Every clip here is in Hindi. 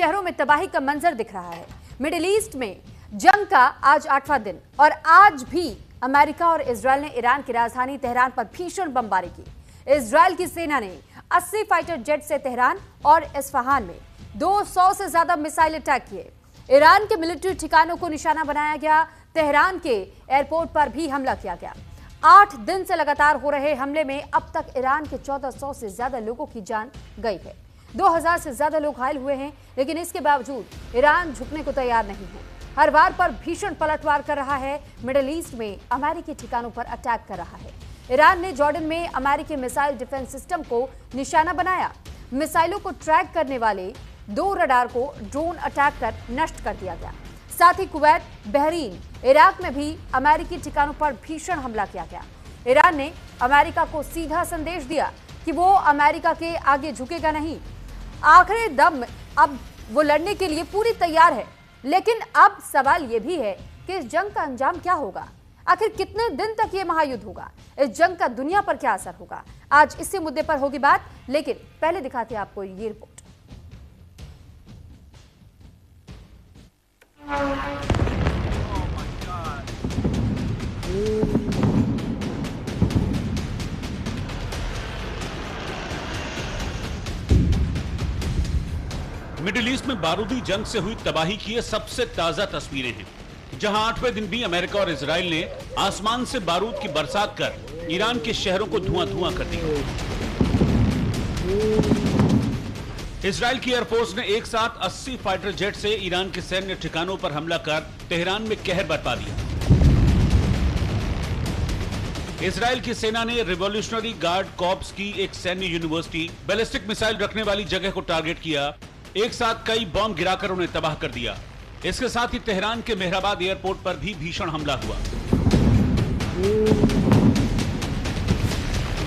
शहरों में तबाही का मंजर दिख रहा है। मिडिल ईस्ट में जंग का आज 8वां दिन और आज भी अमेरिका और इजरायल ने ईरान की राजधानी तेहरान पर भीषण बमबारी की। इजरायल की सेना ने 80 फाइटर जेट से तेहरान और इस्फहान में 200 से ज्यादा मिसाइल अटैक किए। ईरान के मिलिट्री ठिकानों को निशाना बनाया गया। तेहरान के एयरपोर्ट पर भी हमला किया गया। 8 दिन से लगातार हो रहे हमले में अब तक ईरान के 1400 से ज्यादा लोगों की जान गई है। 2000 से ज्यादा लोग घायल हुए हैं, लेकिन इसके बावजूद ईरान झुकने को तैयार नहीं है। हर वार पर भीषण पलटवार कर रहा है। मिडिल ईस्ट में अमेरिकी ठिकानों पर अटैक कर रहा है। ईरान ने जॉर्डन में अमेरिकी मिसाइल डिफेंस सिस्टम को निशाना बनाया। मिसाइलों को ट्रैक करने वाले 2 रडार को ड्रोन अटैक कर नष्ट कर दिया गया। साथ ही कुवैत, बहरीन, इराक में भी अमेरिकी ठिकानों पर भीषण हमला किया गया। ईरान ने अमेरिका को सीधा संदेश दिया कि वो अमेरिका के आगे झुकेगा नहीं। आखिरी दम अब वो लड़ने के लिए पूरी तैयार है, लेकिन अब सवाल ये भी है कि इस जंग का अंजाम क्या होगा। आखिर कितने दिन तक ये महायुद्ध होगा? इस जंग का दुनिया पर क्या असर होगा? आज इसी मुद्दे पर होगी बात, लेकिन पहले दिखाते हैं आपको ये रिपोर्ट। मिडिल ईस्ट में बारूदी जंग से हुई तबाही की ये सबसे ताजा तस्वीरें हैं, जहां 8वें दिन भी अमेरिका और इजराइल ने आसमान से बारूद की बरसात कर ईरान के शहरों को धुआं-धुआं कर दिया। इजराइल की एयरफोर्स ने एक साथ 80 फाइटर जेट से ईरान के सैन्य ठिकानों पर हमला कर तेहरान में कहर बरपा दिया। इजराइल की सेना ने रिवॉल्यूशनरी गार्ड कॉर्प्स की एक सैन्य यूनिवर्सिटी, बैलिस्टिक मिसाइल रखने वाली जगह को टारगेट किया। एक साथ कई बॉम्ब गिराकर उन्हें तबाह कर दिया। इसके साथ ही तेहरान के मेहराबाद एयरपोर्ट पर भी भीषण हमला हुआ।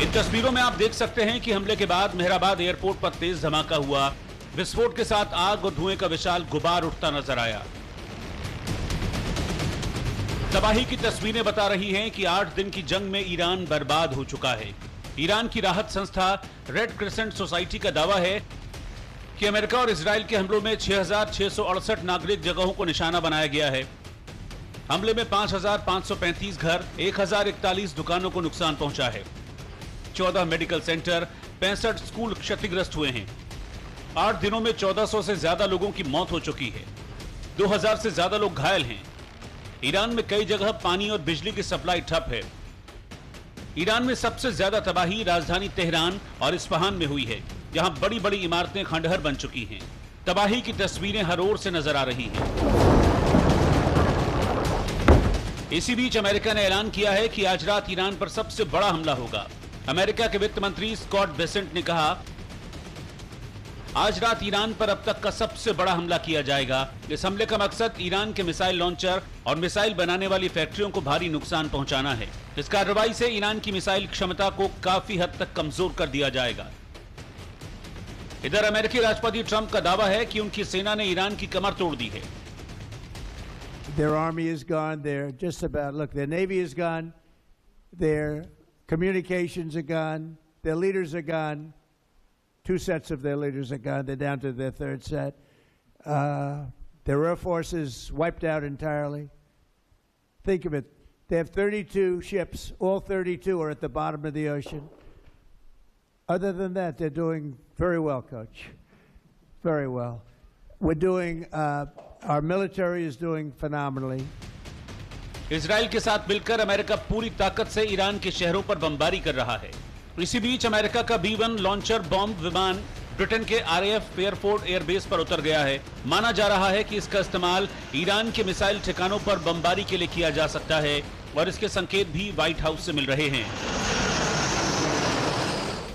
इन तस्वीरों में आप देख सकते हैं कि हमले के बाद मेहराबाद एयरपोर्ट पर तेज धमाका हुआ। विस्फोट के साथ आग और धुएं का विशाल गुबार उठता नजर आया। तबाही की तस्वीरें बता रही हैं कि 8 दिन की जंग में ईरान बर्बाद हो चुका है। ईरान की राहत संस्था रेड क्रिसेंट सोसाइटी का दावा है कि अमेरिका और इजराइल के हमलों में 6668 नागरिक जगहों को निशाना बनाया गया है। हमले में 5535 घर, 1041 दुकानों को नुकसान पहुंचा है। 14 मेडिकल सेंटर, 65 स्कूल क्षतिग्रस्त हुए हैं। 8 दिनों में 1400 से ज्यादा लोगों की मौत हो चुकी है। 2000 से ज्यादा लोग घायल हैं। ईरान में कई जगह पानी और बिजली की सप्लाई ठप है। ईरान में सबसे ज्यादा तबाही राजधानी तेहरान और इस्फहान में हुई है, जहां बड़ी बड़ी इमारतें खंडहर बन चुकी हैं। तबाही की तस्वीरें हर ओर से नजर आ रही हैं। इसी बीच अमेरिका ने ऐलान किया है कि आज रात ईरान पर सबसे बड़ा हमला होगा। अमेरिका के वित्त मंत्री स्कॉट बेसेंट ने कहा, आज रात ईरान पर अब तक का सबसे बड़ा हमला किया जाएगा। इस हमले का मकसद ईरान के मिसाइल लॉन्चर और मिसाइल बनाने वाली फैक्ट्रियों को भारी नुकसान पहुंचाना है। इस कार्रवाई से ईरान की मिसाइल क्षमता को काफी हद तक कमजोर कर दिया जाएगा। इधर अमेरिकी राष्ट्रपति ट्रंप का दावा है कि उनकी सेना ने ईरान की कमर तोड़ दी है। Their army is gone. They're just about, look, their navy is gone. Their communications are gone. Their leaders are gone. 2 sets of their leaders are gone. They're down to their 3rd set. Their air force is wiped out entirely. Think of it. They have 32 ships. All 32 are at the bottom of the ocean. Other than that, they're doing very well, Coach. Very well. We're doing, our military is doing phenomenally. Israel के साथ मिलकर अमेरिका पूरी ताकत से ईरान के शहरों पर बमबारी कर रहा है। इसी बीच अमेरिका का B-1 लॉन्चर बॉम्ब विमान ब्रिटेन के RAF फेयरफोर्ड एयरबेस पर उतर गया है। माना जा रहा है कि इसका इस्तेमाल ईरान के मिसाइल ठिकानों पर बमबारी के लिए किया जा सकता है और इसके संकेत भी व्हाइट हाउस से मिल रहे हैं।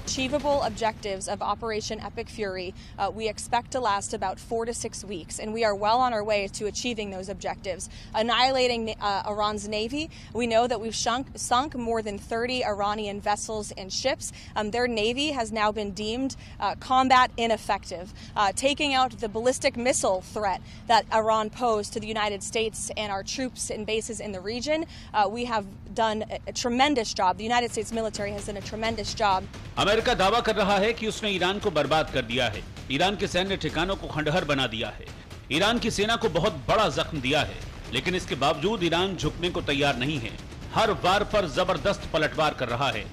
Achievable objectives of Operation Epic Fury we expect to last about 4 to 6 weeks, and we are well on our way to achieving those objectives. Annihilating Iran's navy, we know that we've sunk more than 30 Iranian vessels and ships. Their navy has now been deemed combat ineffective. Taking out the ballistic missile threat that Iran posed to the United States and our troops and bases in the region, we have done a tremendous job. The United States military has done a tremendous job. America दावा कर रहा है कि उसने ईरान को बर्बाद कर दिया है, ईरान के सैन्य ठिकानों को खंडहर बना दिया है, ईरान की सेना को बहुत बड़ा जख्म दिया है, लेकिन इसके बावजूद ईरान झुकने को तैयार नहीं है, हर वार पर जबरदस्त पलटवार कर रहा है।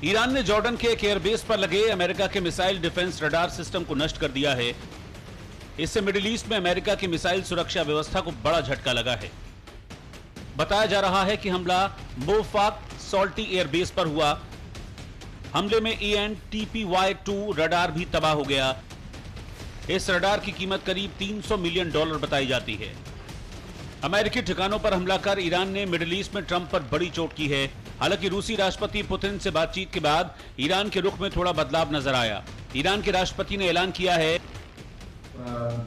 ईरान ने जॉर्डन के एक एयरबेस पर लगे अमेरिका के मिसाइल डिफेंस रडार सिस्टम को नष्ट कर दिया है। इससे मिडिल ईस्ट में अमेरिका की मिसाइल सुरक्षा व्यवस्था को बड़ा झटका लगा है। बताया जा रहा है कि हमला मोफाक सॉल्टी एयरबेस पर हुआ। हमले में ENTPY-2 रडार भी तबाह हो गया। इस रडार की कीमत करीब $300 मिलियन बताई जाती है। अमेरिकी ठिकानों पर हमला कर ईरान ने मिडिल ईस्ट में ट्रंप पर बड़ी चोट की है। हालांकि रूसी राष्ट्रपति पुतिन से बातचीत के बाद ईरान के रुख में थोड़ा बदलाव नजर आया। ईरान के राष्ट्रपति ने ऐलान किया है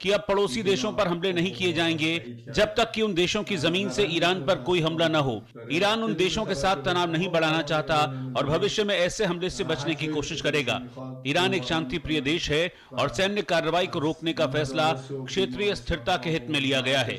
कि अब पड़ोसी देशों पर हमले नहीं किए जाएंगे जब तक कि उन देशों की जमीन से ईरान पर कोई हमला न हो। ईरान उन देशों के साथ तनाव नहीं बढ़ाना चाहता और भविष्य में ऐसे हमले से बचने की कोशिश करेगा। ईरान एक शांति प्रिय देश है और सैन्य कार्रवाई को रोकने का फैसला क्षेत्रीय स्थिरता के हित में लिया गया है।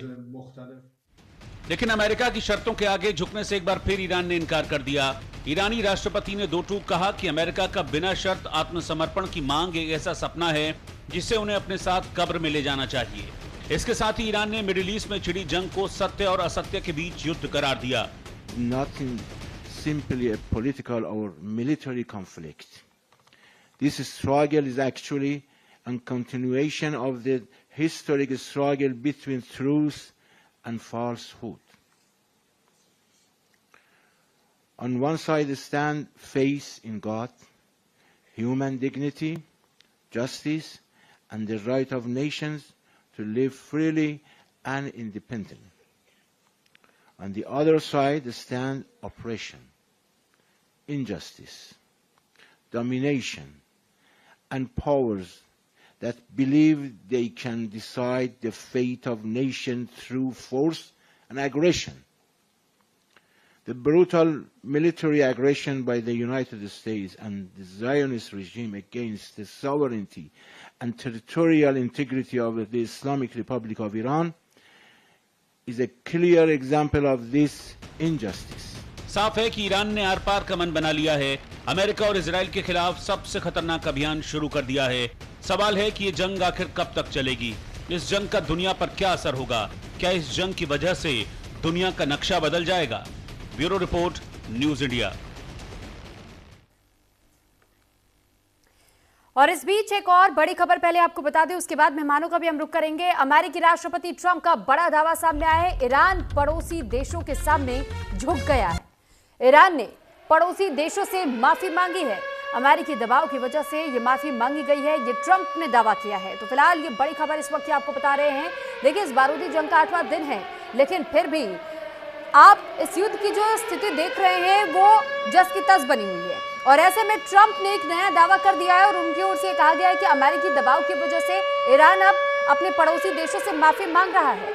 लेकिन अमेरिका की शर्तों के आगे झुकने से एक बार फिर ईरान ने इनकार कर दिया। ईरानी राष्ट्रपति ने दो टूक कहा कि अमेरिका का बिना शर्त आत्मसमर्पण की मांग एक ऐसा सपना है जिसे उन्हें अपने साथ कब्र में ले जाना चाहिए। इसके साथ ही ईरान ने मिडिल ईस्ट में छिड़ी जंग को सत्य और असत्य के बीच युद्ध करार दिया। Nothing simply a political or military conflict. This struggle is actually a continuation of the historic struggle between truth and falsehood. On one side stand faith in God, human dignity, justice, and the right of nations to live freely and independently. On the other side stand oppression, injustice, domination, and powers that believe they can decide the fate of nations through force and aggression. The brutal military aggression by the United States and the Zionist regime against the sovereignty and territorial integrity of the Islamic Republic of Iran is a clear example of this injustice. साफ है कि ईरान ने आर पार का मन बना लिया है। अमेरिका और इजराइल के खिलाफ सबसे खतरनाक अभियान शुरू कर दिया है। सवाल है कि ये जंग आखिर कब तक चलेगी? इस जंग का दुनिया पर क्या असर होगा? क्या इस जंग की वजह से दुनिया का नक्शा बदल जाएगा? Bureau report, news India. और इस बीच एक और बड़ी खबर पहले आपको बता दें, उसके बाद मेहमानों का भी हम रुख करेंगे। अमेरिकी राष्ट्रपति ट्रंप का बड़ा दावा सामने आया है। ईरान पड़ोसी देशों के सामने झुक गया है। ईरान ने पड़ोसी देशों से माफी मांगी है। अमेरिकी दबाव की वजह से ये माफी मांगी गई है, ये ट्रंप ने दावा किया है। तो फिलहाल ये बड़ी खबर इस वक्त आपको बता रहे हैं। देखिए, इस बारूदी जंग का 8वां दिन है, लेकिन फिर भी आप इस युद्ध की जो स्थिति देख रहे हैं वो जस की तस बनी हुई है। और ऐसे में ट्रंप ने एक नया दावा कर दिया है और उनकी ओर से कहा गया है कि अमेरिकी दबाव की वजह से ईरान अब अपने पड़ोसी देशों से माफी मांग रहा है।